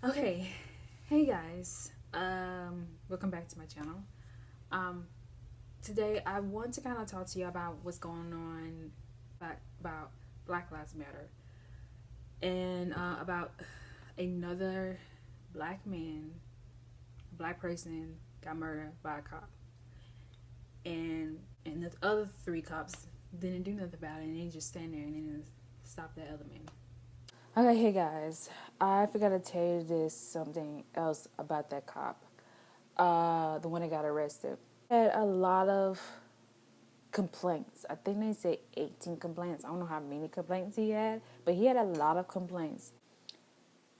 Okay, hey guys, welcome back to my channel. Today I want to kind of talk to you about what's going on about Black Lives Matter and about another black man, a black person got murdered by a cop, and the other three cops didn't do nothing about it, and they just stand there and didn't stop that other man. Okay, hey guys, I forgot to tell you this something else about that cop, the one that got arrested. Had a lot of complaints. I think they say 18 complaints. I don't know how many complaints he had, but he had a lot of complaints.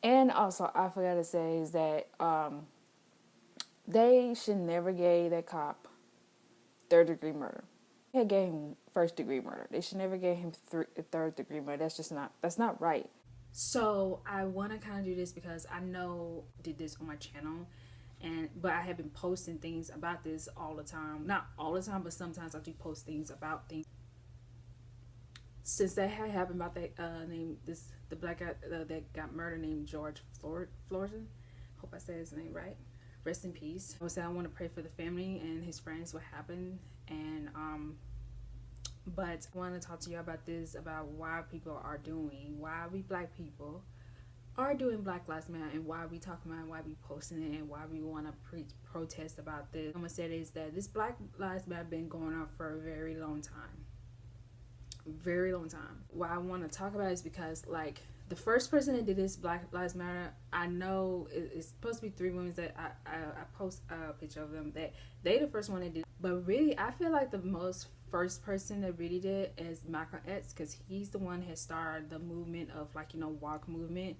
And also, I forgot to say is that they should never give that cop third-degree murder. They gave him first-degree murder. They should never give him third-degree murder. That's not right. So I want to kind of do this because I know I did this on my channel, but I have been posting things about this all the time. Not all the time, but sometimes I do post things about things. Since that had happened about that the black guy that got murdered named George Floyd. Hope I said his name right. Rest in peace. I would say I want to pray for the family and his friends what happened, and but I want to talk to you about this, about why we black people are doing Black Lives Matter, and why we talking about it, why we posting it, and why we want to protest about this. I'm gonna say is that this Black Lives Matter been going on for a very long time. Why I want to talk about it is because, like, the first person that did this Black Lives Matter, I know it's supposed to be three women that I post a picture of them, that they the first one that did. But really, I feel like the most first person that really did is Malcolm X, because he's the one that started the movement of, like, walk movement.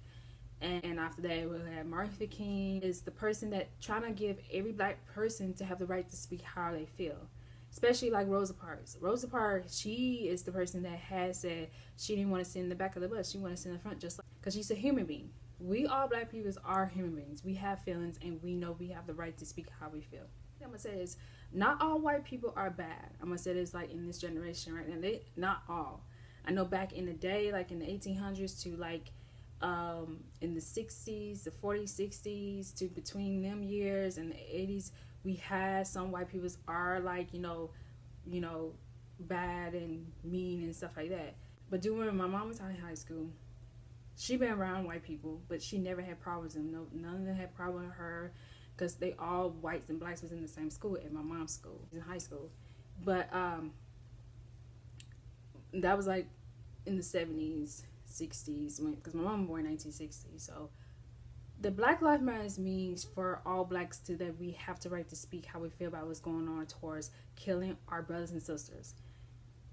And after that, we had Martin Luther King is the person that trying to give every black person to have the right to speak how they feel. Especially like Rosa Parks. Rosa Parks, she is the person that has said she didn't want to sit in the back of the bus. She wanted to sit in the front, just like, because she's a human being. We all black people are human beings. We have feelings, and we know we have the right to speak how we feel. I'm gonna say is not all white people are bad. I'm gonna say this, like, in this generation right now, they not all. I know back in the day, like in the 1800s to like in the 60s, the 40s, 60s, to between them years and the 80s, we had some white people are like, bad and mean and stuff like that. But during my mom was in high school, she been around white people, but she never had problems with them. No, none of them had problem with her, because they all whites and blacks was in the same school at my mom's school in high school. But that was like in the 70s, 60s, because my mom was born in 1960. So the Black Lives Matter means for all blacks to that we have the right to speak how we feel about what's going on towards killing our brothers and sisters.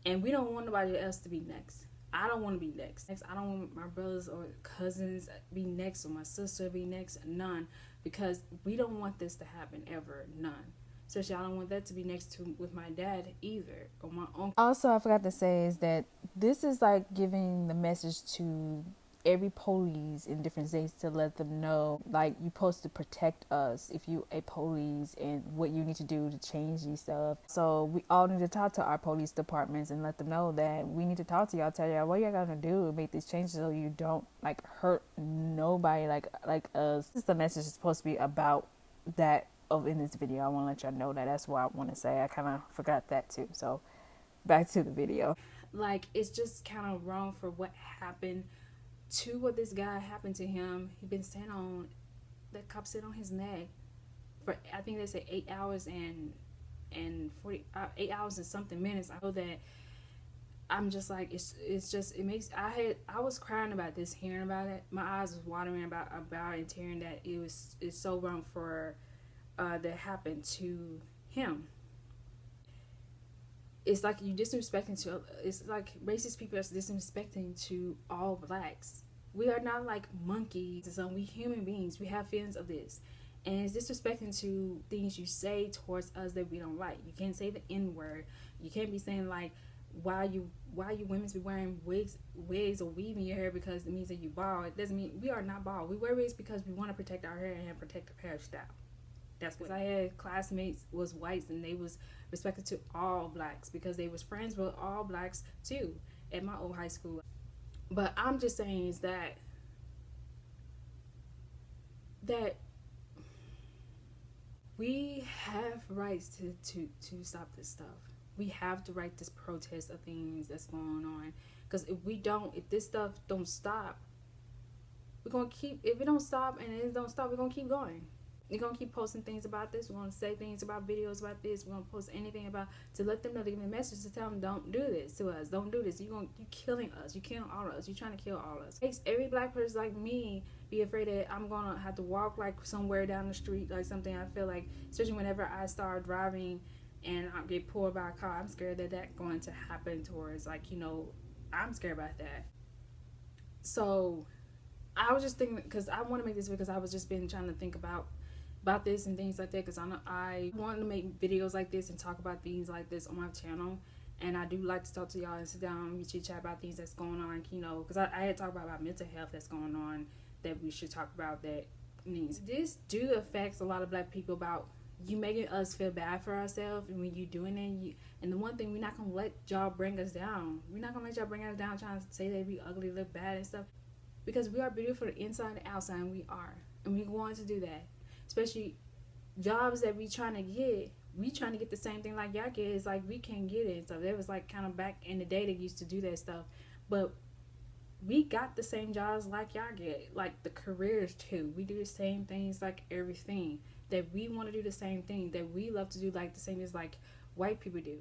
And we don't want nobody else to be next. I don't want to be next. I don't want my brothers or cousins be next, or my sister be next. None. Because we don't want this to happen ever. None. Especially I don't want that to be next to with my dad either, or my uncle. Also, I forgot to say is that this is like giving the message to every police in different states to let them know, like, you're supposed to protect us if you a police, and what you need to do to change these stuff. So we all need to talk to our police departments and let them know that we need to talk to y'all, tell y'all what y'all gonna do to make these changes so you don't, like, hurt nobody like us. This is the message is supposed to be about that of in this video. I want to let y'all know that. That's what I want to say. I kind of forgot that too. So back to the video. Like, it's just kind of wrong for what happened to what this guy happened to him. He been sitting on, that cop sit on his neck for, I think they say 8 hours and 8 hours and something minutes. I know that I'm just like, it's just, it makes, I was crying about this, hearing about it. My eyes was watering about it, and tearing that it's so wrong for that happened to him. It's like you disrespecting to, it's like racist people are disrespecting to all blacks. We are not like monkeys. We human beings. We have feelings of this. And it's disrespecting to things you say towards us that we don't like. You can't say the N-word. You can't be saying, like, why you women be wearing wigs or weaving your hair because it means that you bald. It doesn't mean, we are not bald. We wear wigs because we want to protect our hair and protect the hairstyle. That's what I had. Classmates was whites, and they was respected to all blacks because they was friends with all blacks too at my old high school. But I'm just saying is that that we have rights to stop this stuff. We have the right to protest of things that's going on. Because if this stuff don't stop, we're gonna keep. If it don't stop and it don't stop, we're gonna keep going. We're gonna keep posting things about this. We're gonna say things about videos about this. We're gonna post anything about to let them know, to give them a message to tell them, don't do this to us. Don't do this. You killing us. You killing all of us. You trying to kill all of us. It makes every black person like me be afraid that I'm gonna have to walk like somewhere down the street, like something. I feel like, especially whenever I start driving and I get pulled by a car, I'm scared that that's going to happen towards, like, I'm scared about that. So I was just thinking, because I want to make this, because I was just been trying to think about this and things like that, because I want to make videos like this and talk about things like this on my channel. And I do like to talk to y'all and sit down and chit chat about things that's going on, because I had talked about mental health that's going on that we should talk about. That means this do affects a lot of black people, about you making us feel bad for ourselves. And when you doing it, and the one thing, we're not gonna let y'all bring us down. We're not gonna let y'all bring us down trying to say that we ugly, look bad and stuff, because we are beautiful inside and outside, and we are, and we want to do that. Especially jobs that we trying to get the same thing like y'all get. It's like we can't get it. So there was like kind of back in the day they used to do that stuff, but we got the same jobs like y'all get, like the careers too. We do the same things, like everything that we want to do, the same thing that we love to do, like the same as like white people do.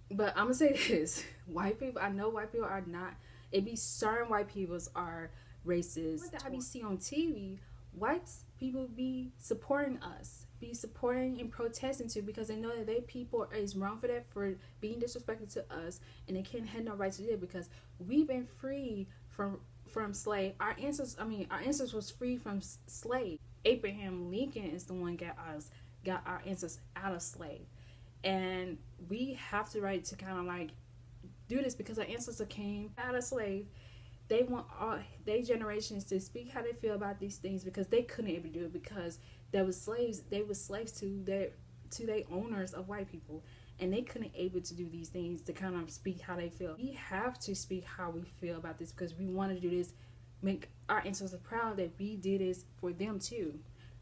But I'm gonna say this: white people, I know white people are not. It be certain white peoples are racist. What I be see on TV, white people be supporting us, be supporting and protesting too, because they know that they people is wrong for that, for being disrespectful to us, and they can't have no right to do it, because we've been free from slave. Our ancestors was free from slave. Abraham Lincoln is the one got our ancestors out of slave, and we have the right to kind of like do this, because our ancestors came out of slave. They want all their generations to speak how they feel about these things, because they couldn't even do it, because there was slaves. They were slaves to their owners of white people, and they couldn't able to do these things to kind of speak how they feel. We have to speak how we feel about this, because we want to do this, make our ancestors proud that we did this for them too,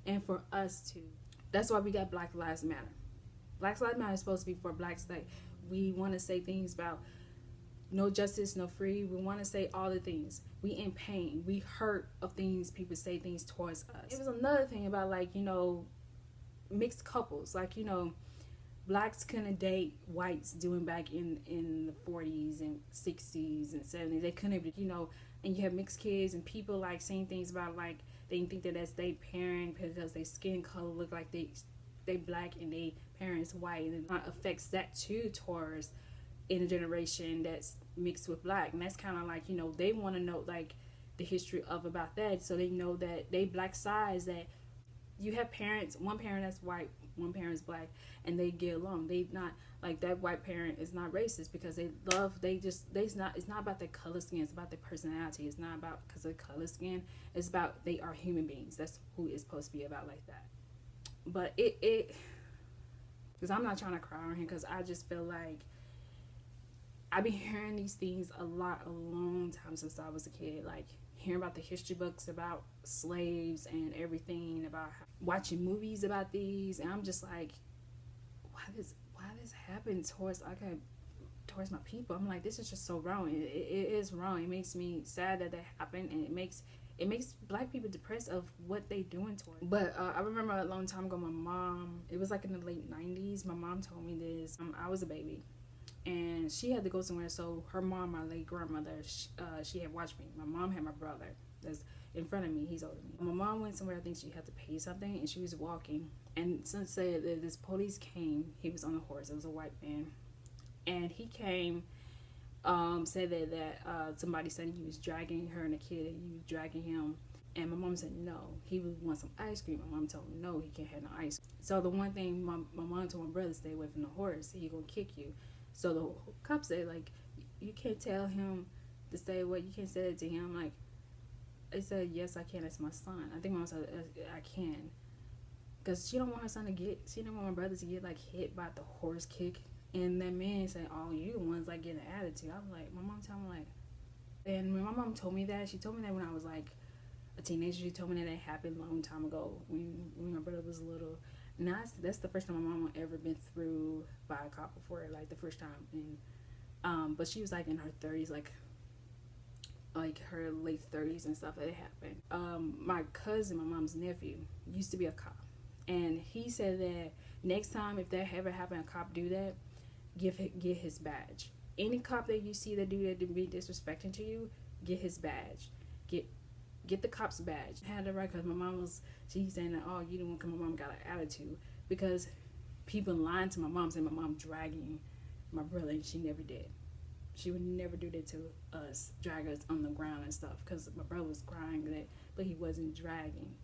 and for us too. That's why we got Black Lives Matter. Black Lives Matter is supposed to be for blacks. Like, we want to say things about no justice, no free. We want to say all the things. We in pain. We hurt of things people say things towards us. It was another thing about, like, mixed couples. Like, blacks couldn't date whites doing back in the 40s and 60s and 70s. They couldn't even, and you have mixed kids, and people like saying things about, like, they think that that's their parent because their skin color look like they black and they parents white, and it affects that too towards in a generation that's mixed with black. And that's kind of like, they want to know, like, the history of about that, so they know that they black sides, that you have parents, one parent that's white, one parent is black, and they get along. They not like that white parent is not racist, because it's not about their color skin, it's about their personality. It's not about because of color skin, it's about they are human beings. That's who it's supposed to be about, like that. But it because I'm not trying to cry on here, because I just feel like I've been hearing these things a long time since I was a kid, like hearing about the history books about slaves and everything, about watching movies about these, and I'm just like, why this happened towards my people? I'm like, this is just so wrong. It is wrong. It makes me sad that happened, and it makes black people depressed of what they doing towards. But I remember a long time ago, my mom, it was like in the late 90s, my mom told me this. I was a baby, and she had to go somewhere, so her mom, my late grandmother, she had watched me. My mom had my brother that's in front of me, he's older than me. My mom went somewhere, I think she had to pay something, and she was walking, and since said that this police came, he was on a horse, it was a white man, and he came, said that somebody said he was dragging her and a kid, and he was dragging him, and my mom said no, he would want some ice cream. My mom told him no, he can't have no ice cream. So the one thing my mom told my brother, stay away from the horse, he gonna kick you. So the cop said, like, you can't tell him to stay away, you can't say that to him. Like, they said, yes, I can, that's my son. I think my mom said, I can. Because she don't want she don't want my brother to get, like, hit by the horse kick. And that man said, oh, you the ones, like, getting an attitude. I was like, my mom told me, like, and when my mom told me that, she told me that when I was, like, a teenager. She told me that it happened a long time ago when my brother was little. And that's the first time my mama ever been through by a cop before, like the first time. And but she was like in her 30s, like her late 30s and stuff. That it happened. My cousin, my mom's nephew, used to be a cop, and he said that next time if that ever happened, a cop do that, get his badge. Any cop that you see that do that to be disrespecting to you, get his badge. Get the cop's badge. I had it right because my mom she's saying that, oh, you didn't want, because my mom got an attitude, because people lying to my mom, saying my mom dragging my brother, and she never did. She would never do that to us, drag us on the ground and stuff, because my brother was crying that, but he wasn't dragging.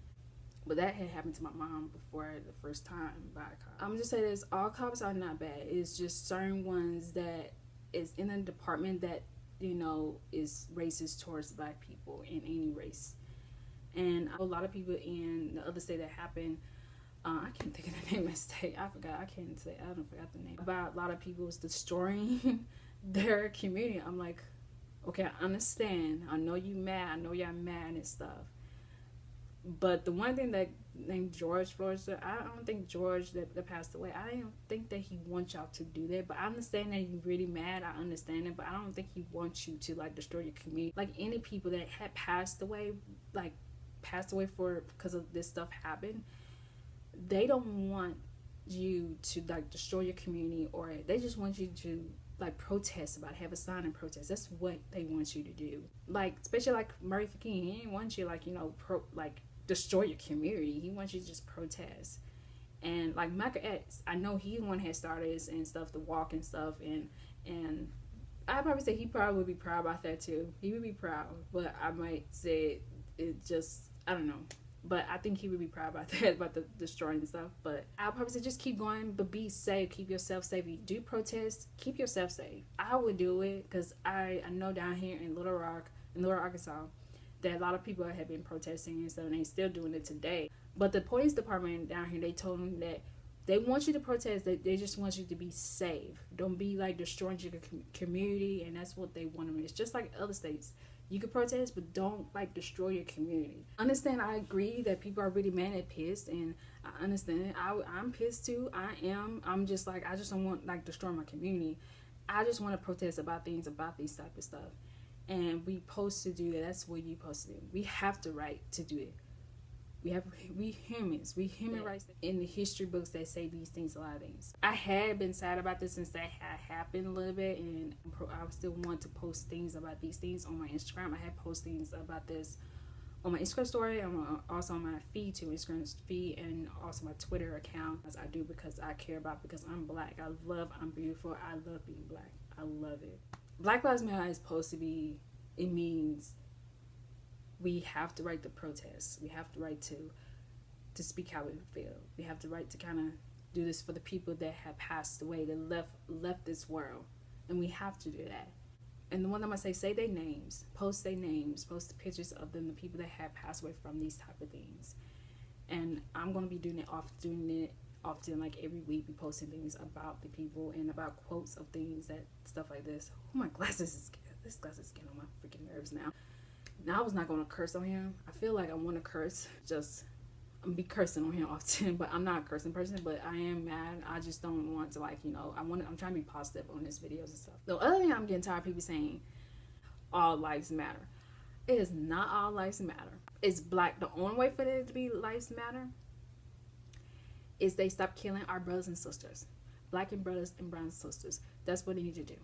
But that had happened to my mom before the first time by a cop. I'm just saying this, all cops are not bad. It's just certain ones that is in a department that, is racist towards black people in any race. And a lot of people in the other state that happened, I can't think of the name of the state. I forgot the name. About a lot of people was destroying their community. I'm like, okay, I understand. I know you mad. I know y'all mad and stuff. But the one thing that named George Floyd, I don't think George that passed away, I don't think that he wants y'all to do that. But I understand that you're really mad. I understand it. But I don't think he wants you to like destroy your community. Like any people that had passed away because of this stuff happened, they don't want you to like destroy your community, or they just want you to like protest about it, have a sign and protest. That's what they want you to do. Like especially like Martin Luther King, he didn't want you destroy your community. He wants you to just protest. And like Malcolm X, I know he one had started and stuff, to walk and stuff, and I probably say he probably would be proud about that too. He would be proud, but I might say it just, I don't know. But I think he would be proud about that, about the destroying and stuff. But I'll probably say just keep going, but be safe. Keep yourself safe. If you do protest, keep yourself safe. I would do it because I know down here in Little Rock, Arkansas, that a lot of people have been protesting and stuff, and they still doing it today. But the police department down here, they told them that they want you to protest. They just want you to be safe. Don't be like destroying your community, and that's what they want to do. It's just like other states. You can protest, but don't like destroy your community. Understand, I agree that people are really mad and pissed, and I understand it. I'm pissed too. I'm just like, I just don't want like destroy my community. I just want to protest about things, about these type of stuff. And we supposed to do that. That's what you supposed to do. We have the right to do it. We humans. We human rights. In the history books that say these things, a lot of things. I had been sad about this since that had happened a little bit, and I still want to post things about these things on my Instagram. I had post things about this on my Instagram story, and also on my feed too, Instagram feed, and also my Twitter account, as I do because I care about, because I'm black. I'm beautiful. I love being black. I love it. Black Lives Matter is supposed to be, it means we have the right to protest. We have the right to speak how we feel. We have the right to kind of do this for the people that have passed away, that left this world. And we have to do that. And the one I'm going to say their names, post their names, post the pictures of them, the people that have passed away from these type of things. And I'm going to be doing it often, like every week, be posting things about the people and about quotes of things, that stuff like this. Oh, my glasses this glasses is getting on my freaking nerves now. Now, I was not going to curse on him. I feel like I want to curse. I'm be cursing on him often, but I'm not a cursing person, but I am mad. I just don't want to, I'm trying to be positive on these videos and stuff. The other thing, I'm getting tired of people saying all lives matter. It is not all lives matter. It's black. The only way for it to be lives matter is they stop killing our brothers and sisters. Black and brothers and brown sisters. That's what they need to do.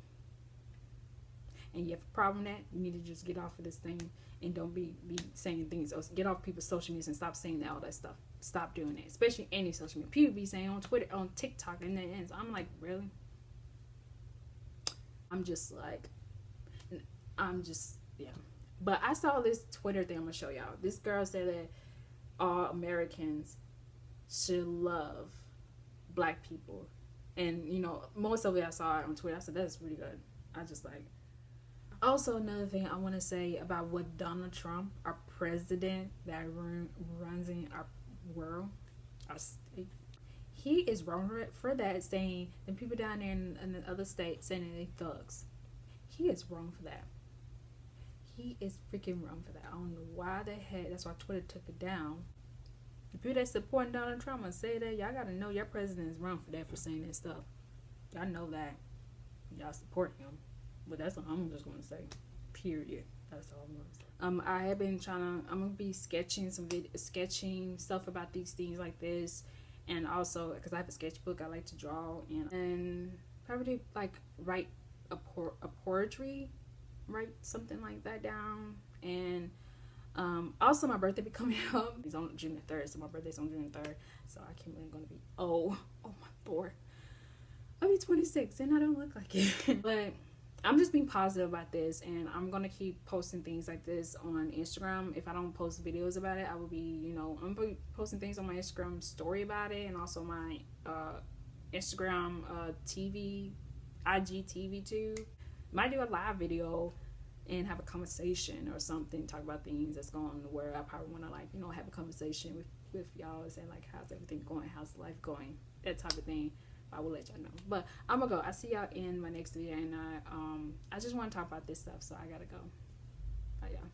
And you have a problem with that, you need to just get off of this thing and don't be saying things, or get off people's social media and stop saying all that stuff. Stop doing that, especially any social media. People be saying on Twitter, on TikTok, and then I'm like, really? Yeah. But I saw this Twitter thing I'm gonna show y'all. This girl said that all Americans should love black people, and most of it I saw it on Twitter. I said that's really good. I just like. Also, another thing I want to say about what Donald Trump, our president that runs in our world, our state, he is wrong for that, saying the people down there in the other states saying that they thugs. He is wrong for that. he is freaking wrong for that. I don't know why the heck. That's why Twitter took it down. The people that supporting Donald Trump and say that, y'all gotta know your president is wrong for that, for saying that stuff. Y'all know that. Y'all support him. But that's what I'm just gonna say. Period. That's all I'm gonna say. I have been I'm gonna be sketching sketching stuff about these things like this, and also because I have a sketchbook, I like to draw, and probably like write a poetry, write something like that down, and also my birthday be coming up. It's on June the 3rd, so my birthday's on June the 3rd, so I can't believe I'm gonna be oh my Lord, I'll be 26 and I don't look like it. But I'm just being positive about this, and I'm gonna keep posting things like this on Instagram. If I don't post videos about it, I will be, I'm gonna be posting things on my Instagram story about it, and also my Instagram TV, IGTV too. Might do a live video and have a conversation or something, talk about things that's going on where I probably want to have a conversation with y'all and say like, how's everything going, how's life going, that type of thing. I will let y'all know. But I'm gonna go. I see y'all in my next video, and I just want to talk about this stuff, so I gotta go. Bye, y'all.